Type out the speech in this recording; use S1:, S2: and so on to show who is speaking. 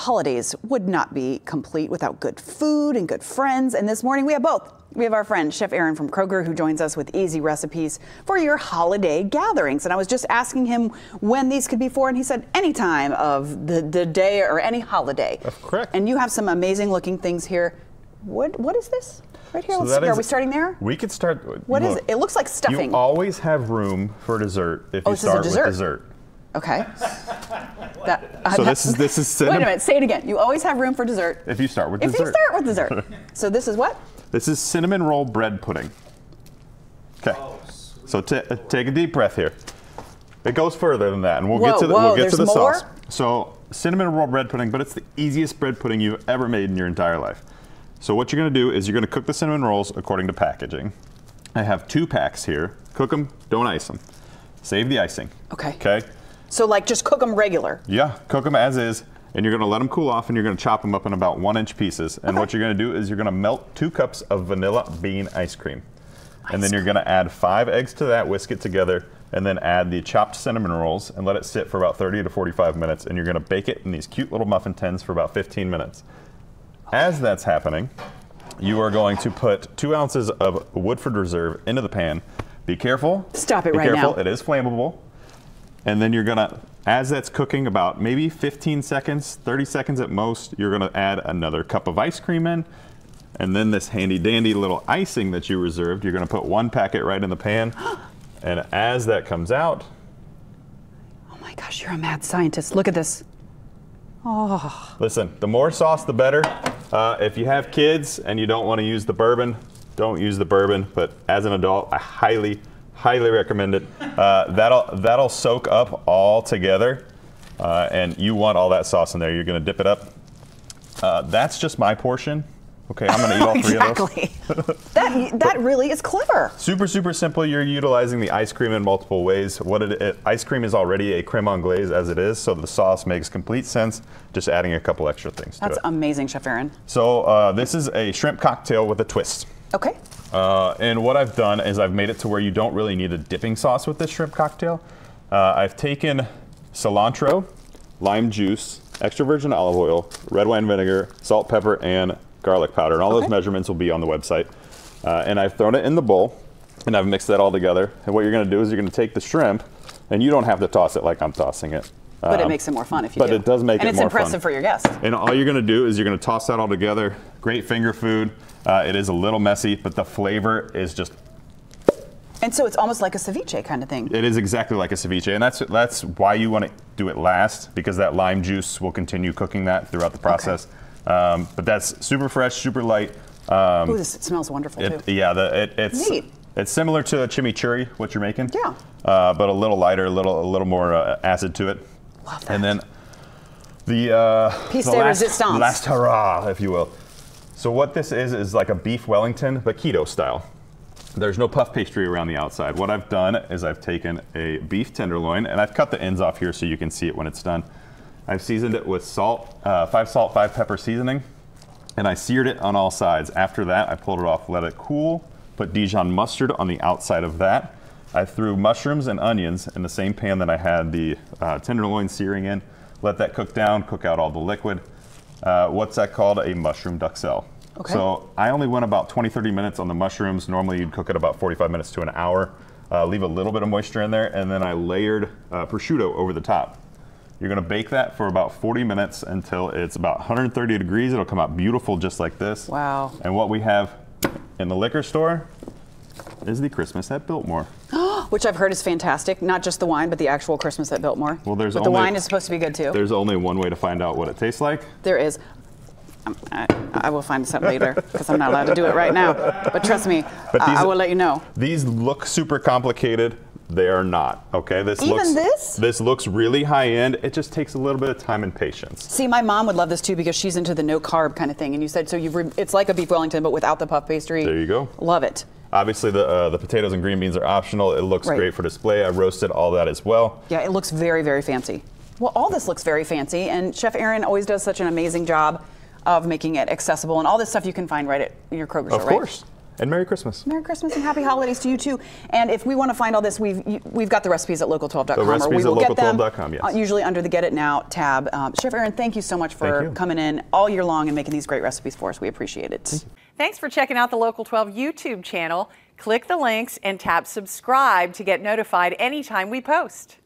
S1: holidays would not be complete without good food and good friends. And this morning we have both. We have our friend Chef Aaron from Kroger, who joins us with easy recipes for your holiday gatherings. And I was just asking him when these could be for, and he said any time of the day or any holiday.
S2: That's correct.
S1: And you have some amazing looking things here. What is this? Right here.
S2: So
S1: Are we starting there?
S2: We could start.
S1: What is it? It looks like stuffing.
S2: You always have room for dessert if you start with dessert.
S1: Okay.
S2: So this is cinnamon.
S1: Wait a minute. Say it again. You always have room for dessert.
S2: If you start with dessert.
S1: If you start with dessert. So this is what?
S2: This is cinnamon roll bread pudding. Okay. Oh, so take a deep breath here. It goes further than that, and we'll get to the sauce. So cinnamon roll bread pudding, but it's the easiest bread pudding you've ever made in your entire life. So what you're going to do is you're going to cook the cinnamon rolls according to packaging. I have 2 packs here. Cook them, don't ice them. Save the icing.
S1: Okay.
S2: Okay.
S1: So like just cook them regular.
S2: Yeah, cook them as is, and you're going to let them cool off, and you're going to chop them up in about 1-inch pieces. And what you're going to do is you're going to melt 2 cups of vanilla bean ice cream. And then you're going to add 5 eggs to that, whisk it together, and then add the chopped cinnamon rolls and let it sit for about 30 to 45 minutes. And you're going to bake it in these cute little muffin tins for about 15 minutes. As that's happening, you are going to put 2 ounces of Woodford Reserve into the pan. Be careful.
S1: Stop it right now.
S2: Be careful, it is flammable. And then you're gonna, as that's cooking about maybe 15 seconds, 30 seconds at most, you're gonna add another cup of ice cream in. And then this handy dandy little icing that you reserved, you're gonna put 1 packet right in the pan. And as that comes out.
S1: Oh my gosh, you're a mad scientist. Look at this. Oh.
S2: Listen, the more sauce, the better. If you have kids and you don't want to use the bourbon, don't use the bourbon. But as an adult, I highly recommend it. That'll soak up all together, and you want all that sauce in there. You're going to dip it up. That's just my portion. Okay, I'm going to eat all 3 of those.
S1: Exactly. That really is clever.
S2: Super simple. You're utilizing the ice cream in multiple ways. Ice cream is already a creme anglaise as it is, so the sauce makes complete sense. Just adding a couple extra things to it.
S1: That's amazing, Chef Aaron.
S2: So this is a shrimp cocktail with a twist.
S1: Okay.
S2: And what I've done is I've made it to where you don't really need a dipping sauce with this shrimp cocktail. I've taken cilantro, lime juice, extra virgin olive oil, red wine vinegar, salt, pepper, and garlic powder, and all those measurements will be on the website. And I've thrown it in the bowl, and I've mixed that all together. And what you're going to do is you're going to take the shrimp, and you don't have to toss it like I'm tossing it.
S1: But it makes it more fun if you do.
S2: But it does make it more fun.
S1: And it's impressive for your guests.
S2: And all you're going to do is you're going to toss that all together. Great finger food. It is a little messy, but the flavor is just.
S1: And so it's almost like a ceviche kind of thing.
S2: It is exactly like a ceviche, and that's why you want to do it last, because that lime juice will continue cooking that throughout the process. Okay. But that's super fresh, super light.
S1: Ooh, it smells wonderful too.
S2: Yeah, it's
S1: neat.
S2: It's similar to a chimichurri, what you're making.
S1: Yeah.
S2: But a little lighter, a little more acid to it.
S1: Love that.
S2: And then the
S1: piece de resistance.
S2: Last hurrah, if you will. So what this is like a beef Wellington, but keto style. There's no puff pastry around the outside. What I've done is I've taken a beef tenderloin, and I've cut the ends off here so you can see it when it's done. I've seasoned it with salt, 5 salt, 5 pepper seasoning, and I seared it on all sides. After that, I pulled it off, let it cool, put Dijon mustard on the outside of that. I threw mushrooms and onions in the same pan that I had the tenderloin searing in. Let that cook down, cook out all the liquid. What's that called? A mushroom duxelle. Okay. So I only went about 20-30 minutes on the mushrooms. Normally you'd cook it about 45 minutes to an hour. Leave a little bit of moisture in there, and then I layered prosciutto over the top. You're going to bake that for about 40 minutes until it's about 130 degrees. It'll come out beautiful just like this.
S1: Wow.
S2: And what we have in the liquor store is the Christmas at Biltmore.
S1: Which I've heard is fantastic. Not just the wine, but the actual Christmas at Biltmore.
S2: Well,
S1: but the wine is supposed to be good too.
S2: There's only one way to find out what it tastes like.
S1: There is. I will find this out later because I'm not allowed to do it right now. But trust me, I will let you know.
S2: These look super complicated. They are not, okay? This looks really high end. It just takes a little bit of time and patience.
S1: See, my mom would love this too because she's into the no carb kind of thing. And you said, so it's like a beef Wellington, but without the puff pastry.
S2: There you go.
S1: Love it.
S2: Obviously, the potatoes and green beans are optional. It looks great for display. I roasted all that as well.
S1: Yeah, it looks very, very fancy. Well, all this looks very fancy, and Chef Aaron always does such an amazing job of making it accessible. And all this stuff you can find right at your Kroger store, right?
S2: Of course. And Merry Christmas.
S1: Merry Christmas and Happy Holidays to you too. And if we want to find all this, we've got the recipes at local12.com.
S2: The recipes
S1: or we will
S2: at
S1: get them
S2: local12.com, yes.
S1: Usually under the Get It Now tab. Chef Aaron, thank you so much for coming in all year long and making these great recipes for us. We appreciate it.
S3: Thanks for checking out the Local 12 YouTube channel. Click the links and tap subscribe to get notified anytime we post.